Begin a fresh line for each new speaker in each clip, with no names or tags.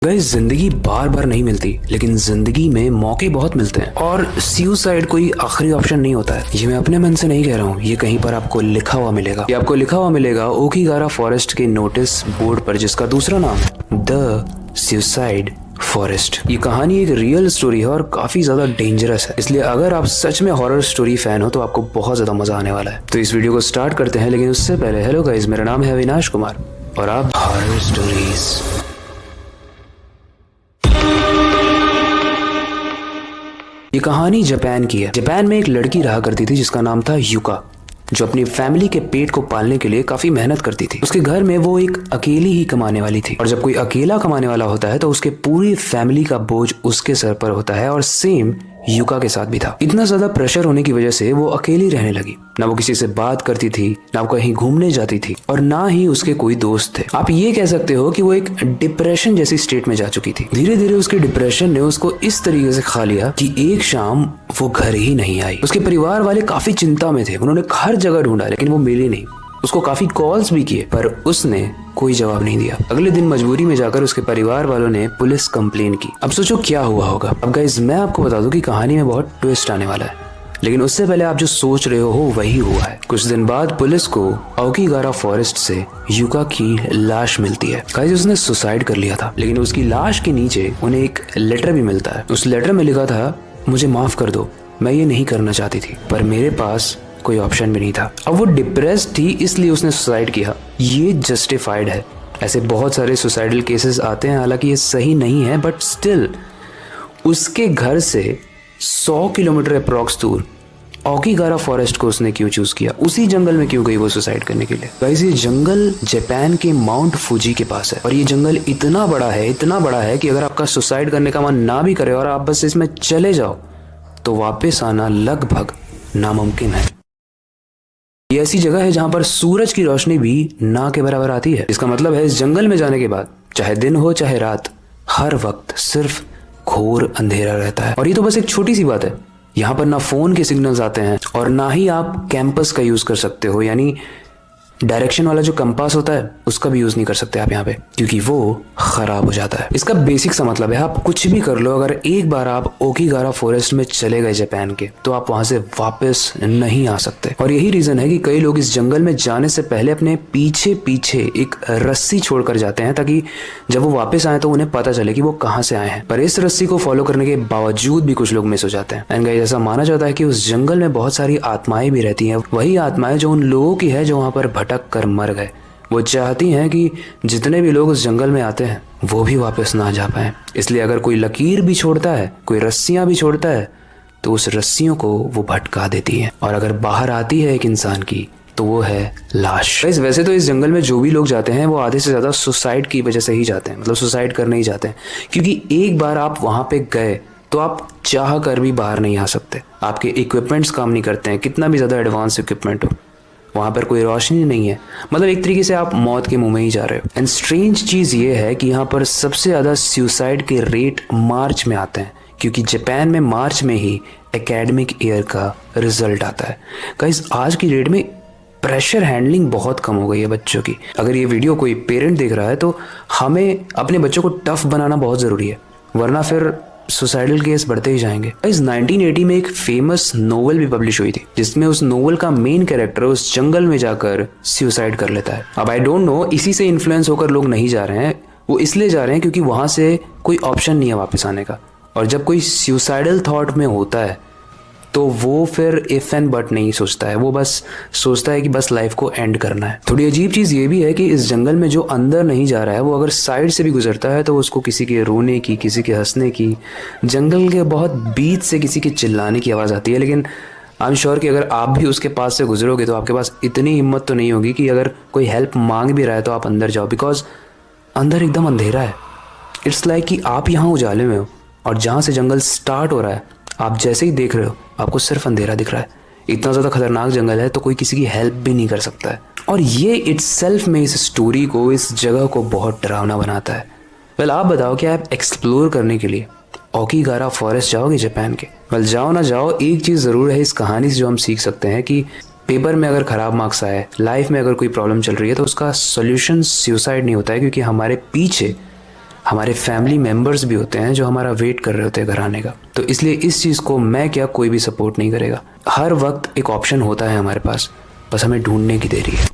Guys, जिंदगी बार बार नहीं मिलती, लेकिन जिंदगी में मौके बहुत मिलते हैं और सुसाइड कोई आखिरी ऑप्शन नहीं होता है। ये मैं अपने मन से नहीं कह रहा हूँ, ये कहीं पर आपको लिखा हुआ मिलेगा। ये आपको लिखा हुआ मिलेगा ओकीगारा फॉरेस्ट के नोटिस बोर्ड पर, जिसका दूसरा नाम द सुसाइड फॉरेस्ट। ये कहानी एक रियल स्टोरी है और काफी ज्यादा डेंजरस है, इसलिए अगर आप सच में हॉरर स्टोरी फैन हो तो आपको बहुत ज्यादा मजा आने वाला है। तो इस वीडियो को स्टार्ट करते हैं, लेकिन उससे पहले हेलो गाइस, मेरा नाम है अविनाश कुमार और आप हॉरर स्टोरीज। ये कहानी जापान की है। जापान में एक लड़की रहा करती थी जिसका नाम था युका, जो अपनी फैमिली के पेट को पालने के लिए काफी मेहनत करती थी। उसके घर में वो एक अकेली ही कमाने वाली थी, और जब कोई अकेला कमाने वाला होता है तो उसके पूरी फैमिली का बोझ उसके सर पर होता है, और सेम युका के साथ भी था। इतना ज्यादा प्रेशर होने की वजह से वो अकेली रहने लगी। ना वो किसी से बात करती थी, ना वो कहीं घूमने जाती थी, और ना ही उसके कोई दोस्त थे। आप ये कह सकते हो कि वो एक डिप्रेशन जैसी स्टेट में जा चुकी थी। धीरे धीरे उसके डिप्रेशन ने उसको इस तरीके से खा लिया कि एक शाम वो घर ही नहीं आई। उसके परिवार वाले काफी चिंता में थे, उन्होंने हर जगह ढूंढा लेकिन वो मिली नहीं। उसको काफी कॉल्स भी किए, पर उसने कोई जवाब नहीं दिया। अगले दिन मजबूरी में जाकर उसके परिवार वालों ने पुलिस कंप्लेन की। अब सोचो क्या हुआ होगा। अब गाइस, मैं आपको बता दूं कि कहानी में बहुत ट्विस्ट आने वाला है, लेकिन उससे पहले आप जो सोच रहे हो वही हुआ है। कुछ दिन बाद पुलिस को ओकीगारा फॉरेस्ट से युका की लाश मिलती है। गाइस, उसने सुसाइड कर लिया था, लेकिन उसकी लाश के नीचे उन्हें एक लेटर भी मिलता है। उस लेटर में लिखा था, मुझे माफ कर दो, मैं ये नहीं करना चाहती थी, पर मेरे पास कोई ऑप्शन भी नहीं था। अब वो डिप्रेस्ड थी, इसलिए उसने सुसाइड किया। ये जस्टिफाइड है। ऐसे बहुत सारे सुसाइडल केसेस आते हैं, हालांकि ये सही नहीं है, बट स्टिल उसके घर से 100 किलोमीटर अप्रॉक्स दूर ओकीगारा फॉरेस्ट को उसने क्यों चूज किया? उसी जंगल में क्यों गई वो सुसाइड करने के लिए? गाइस, ये जंगल जापान के माउंट फूजी के पास है, और ये जंगल इतना बड़ा है कि अगर आपका सुसाइड करने का मन ना भी करे और आप बस इसमें चले जाओ तो वापस आना लगभग नामुमकिन है। ये ऐसी जगह है जहां पर सूरज की रोशनी भी ना के बराबर आती है। इसका मतलब है इस जंगल में जाने के बाद, चाहे दिन हो चाहे रात, हर वक्त सिर्फ घोर अंधेरा रहता है। और ये तो बस एक छोटी सी बात है। यहाँ पर ना फोन के सिग्नल्स आते हैं और ना ही आप कैंपस का यूज कर सकते हो, यानी डायरेक्शन वाला जो कंपास होता है उसका भी यूज नहीं कर सकते आप यहाँ पे, क्योंकि वो खराब हो जाता है। इसका बेसिक सा मतलब है, आप कुछ भी कर लो, अगर एक बार आप ओकीगारा फॉरेस्ट में चले गए जापान के, तो आप वहां से वापस नहीं आ सकते। और यही रीजन है कि कई लोग इस जंगल में जाने से पहले अपने पीछे पीछे एक रस्सी छोड़कर जाते हैं, ताकि जब वो वापस आए तो उन्हें पता चले कि वो कहाँ से आए हैं। पर इस रस्सी को फॉलो करने के बावजूद भी कुछ लोग मिस हो जाते हैं। एंड गाइस, ऐसा माना जाता है कि उस जंगल में बहुत सारी आत्माएं भी रहती हैं, वही आत्माएं जो उन लोगों की है जो वहां पर भटक कर मर गए। वो चाहती हैं कि जितने भी लोग उस जंगल में आते हैं वो भी वापस ना जा पाए। इसलिए अगर कोई लकीर भी छोड़ता है, कोई रस्सियां भी छोड़ता है, तो उस रस्सियों को वो भटका देती हैं। और अगर बाहर आती है एक इंसान की, तो वो है लाश। वैसे तो इस जंगल में जो भी लोग जाते हैं वो आधे से ज्यादा सुसाइड की वजह से ही जाते हैं, मतलब सुसाइड करने ही जाते हैं, क्योंकि एक बार आप वहां पे गए तो आप चाह कर भी बाहर नहीं आ सकते। आपके इक्विपमेंट्स काम नहीं करते हैं, कितना भी ज्यादा एडवांस इक्विपमेंट हो, वहां पर कोई रोशनी नहीं है, मतलब एक तरीके से आप मौत के मुंह में ही जा रहे हो। एंड स्ट्रेंज चीज ये है कि यहाँ पर सबसे ज्यादा सुसाइड के रेट मार्च में आते हैं, क्योंकि जापान में मार्च में ही एकेडमिक ईयर का रिजल्ट आता है। गाइस, आज की डेट में प्रेशर हैंडलिंग बहुत कम हो गई है बच्चों की। अगर ये वीडियो कोई पेरेंट देख रहा है तो हमें अपने बच्चों को टफ बनाना बहुत जरूरी है, वरना फिर सुसाइडल केस बढ़ते ही जाएंगे। इस 1980 में एक फेमस नोवेल भी पब्लिश हुई थी, जिसमें उस नोवेल का मेन कैरेक्टर उस जंगल में जाकर सुसाइड कर लेता है। अब आई डोंट नो, इसी से इन्फ्लुएंस होकर लोग नहीं जा रहे हैं, वो इसलिए जा रहे हैं क्योंकि वहां से कोई ऑप्शन नहीं है वापस आने का। और जब कोई सुसाइडल थॉट में होता है तो वो फिर इफ एंड बट नहीं सोचता है, वो बस सोचता है कि बस लाइफ को एंड करना है। थोड़ी अजीब चीज ये भी है कि इस जंगल में जो अंदर नहीं जा रहा है, वो अगर साइड से भी गुजरता है तो उसको किसी के रोने की, किसी के हंसने की, जंगल के बहुत बीच से किसी के चिल्लाने की आवाज आती है। लेकिन आई एम श्योर कि अगर आप भी उसके पास से गुजरोगे तो आपके पास इतनी हिम्मत तो नहीं होगी कि अगर कोई हेल्प मांग भी रहा है तो आप अंदर जाओ, बिकॉज अंदर एकदम अंधेरा है। इट्स लाइक कि आप यहाँ उजाले में हो और जहाँ से जंगल स्टार्ट हो रहा है, आप जैसे ही देख रहे हो आपको सिर्फ अंधेरा दिख रहा है। इतना ज़्यादा खतरनाक जंगल है तो कोई किसी की हेल्प भी नहीं कर सकता है। और ये इट्सेल्फ में इस स्टोरी को, इस जगह को बहुत डरावना बनाता है। वेल, आप बताओ कि आप एक्सप्लोर करने के लिए ओकीगारा फॉरेस्ट जाओगे जापान के? वेल, जाओ ना जाओ, एक चीज़ ज़रूर है इस कहानी से जो हम सीख सकते हैं कि पेपर में अगर ख़राब मार्क्स आए, लाइफ में अगर कोई प्रॉब्लम चल रही है, तो उसका सोल्यूशन सुसाइड नहीं होता है, क्योंकि हमारे पीछे हमारे फैमिली मेम्बर्स भी होते हैं जो हमारा वेट कर रहे होते हैं घर आने का। तो इसलिए इस चीज़ को मैं क्या कोई भी सपोर्ट नहीं करेगा। हर वक्त एक ऑप्शन होता है हमारे पास, बस हमें ढूंढने की देरी है।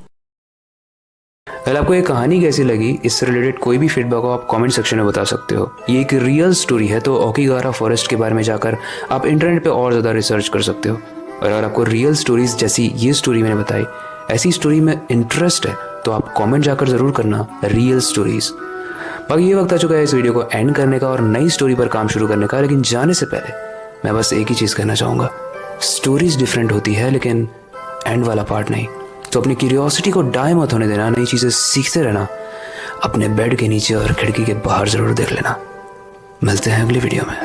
अगर आपको ये कहानी कैसी लगी, इससे रिलेटेड कोई भी फीडबैक हो आप कमेंट सेक्शन में बता सकते हो। ये एक रियल स्टोरी है, तो ओकिगारा फॉरेस्ट के बारे में जाकर आप इंटरनेट पे और ज़्यादा रिसर्च कर सकते हो। और अगर आपको रियल स्टोरीज जैसी ये स्टोरी मैंने बताई, ऐसी स्टोरी में इंटरेस्ट है, तो आप कमेंट जाकर ज़रूर करना रियल स्टोरीज। बाकी ये वक्त आ चुका है इस वीडियो को एंड करने का और नई स्टोरी पर काम शुरू करने का। लेकिन जाने से पहले मैं बस एक ही चीज़ कहना चाहूँगा, स्टोरीज डिफरेंट होती है लेकिन एंड वाला पार्ट नहीं। तो अपनी क्यूरियोसिटी को डाई मत होने देना, नई चीज़ें सीखते रहना, अपने बेड के नीचे और खिड़की के बाहर ज़रूर देख लेना। मिलते हैं अगली वीडियो में।